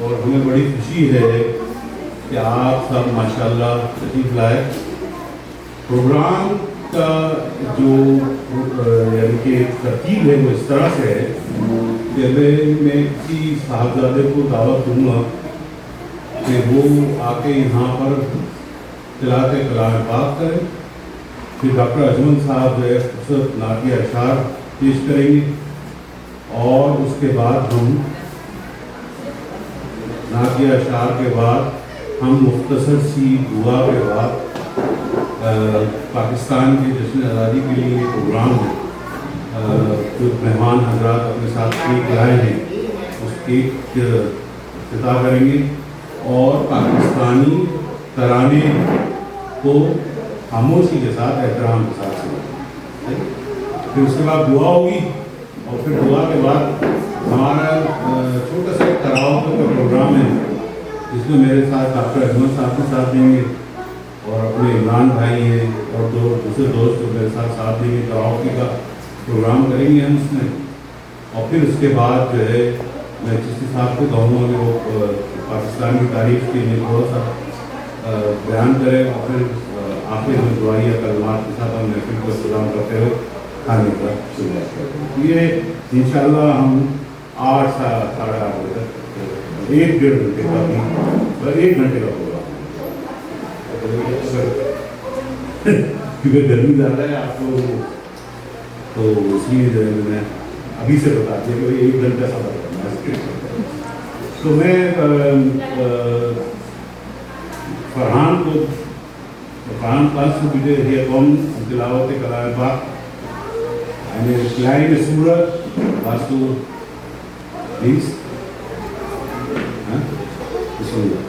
اور ہمیں بڑی خوشی ہے کہ آپ سب ماشاءاللہ تشریف لائے. پروگرام کا جو یعنی کہ ترتیب ہے وہ اس طرح سے ہے کہ میں کسی صاحبزادے کو دعوت دوں گا کہ وہ آ کے یہاں پر تلاوت کلام پاک کریں. پھر ڈاکٹر اجمل صاحب جو ہے خصوصاً نعتیہ اشعار پیش کریں گے اور اس کے بعد ہم نعتیہ اشعار کے بعد ہم مختصر سی دعا کے بعد پاکستان کے جشن آزادی کے لیے یہ پروگرام ہے جو مہمان حضرات اپنے ساتھ کیک لائے ہیں اس کیک افتتاح کریں گے اور پاکستانی ترانے کو خاموشی کے ساتھ احترام کے ساتھ سنیں. پھر اس کے بعد دعا ہوگی اور پھر دعا کے بعد ہمارا چھوٹا سا کراوکے کا پروگرام ہے جس میں میرے ساتھ ڈاکٹر اجمل صاحب کے ساتھ دیں گے اور اپنے عمران بھائی ہیں اور دوسرے دوست جو میرے ساتھ دیں گے. کراوکے کا پروگرام کریں گے ہم اس میں. اور پھر اس کے بعد جو ہے میں چشتی صاحب کو کہوں گا کہ وہ پاکستان کی تاریخ کے لیے تھوڑا سا بیان کرے اور پھر آخر میں دعائیہ کلمات کے ساتھ ہم محفل کو سلام کرتے ہوئے کھانے کا شروعات کرتے ہیں. یہ انشاءاللہ ہم 8 ساڑھے 8 بجے تک 1-1.5 گھنٹے کا بھی 1 گھنٹے کا پروگرام کیونکہ گرمی زیادہ ہے آپ کو تو اس لیے جو ہے میں نے ابھی سے بتا دیا کہ 1 گھنٹہ سفر کرنا ہے. تو میں فرحان پاس مجھے یہ قوم تلاوت کلام پاک یعنی کلائن سورت واسطو 20 بسم اللہ.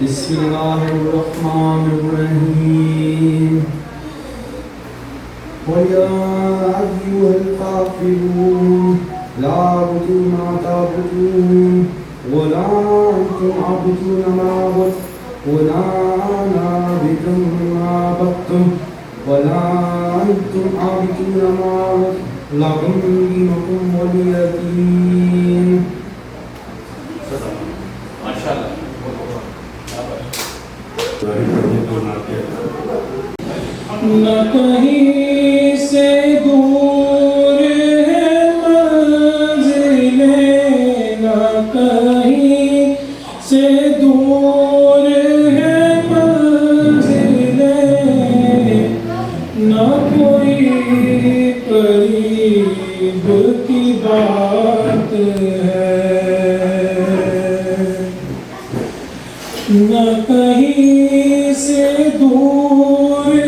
بسم اللہ الرحمن الرحیم. وَيَا أَيُّهَا الْكَافِرُونَ لَا أَعْبُدُ مَا تَعْبُدُونَ وَلَا أَنْتُمْ عَابِدُونَ مَا أَعْبُدُ وَلَا أَنَا عَابِدٌ مَا عَبَدتُّمْ وَلَا أَنْتُمْ عَابِدُونَ مَا أَعْبُدُ لَكُمْ دِينُكُمْ وَلِيَ دِينِ. نہ کہیں سے دور ہے منزلیں نہ کہیں سے دور ہے منزلیں نہ کوئی قریب کی بات ہے نہ کہیں سے دور ہے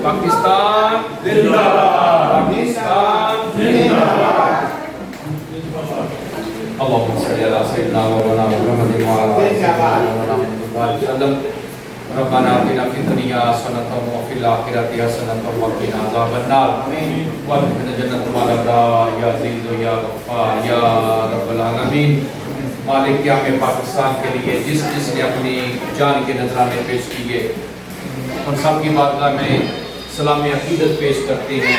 پاکستان زندہ باد پاکستان زندہ باد. اللهم صل على سيدنا مولانا محمد وعلى آله وسلم. ربنا آتنا في الدنيا حسنة وفي الآخرة حسنة وقنا عذاب النار. وادخلنا جنة مع الأبرار يا عزيز يا غفار يا رب العالمين. مالک قیام پاکستان کے لیے جس نے اپنی جان کے نذرانے پیش کیے ان سب کی بارگاہ میں سلام عقیدت پیش کرتے ہیں.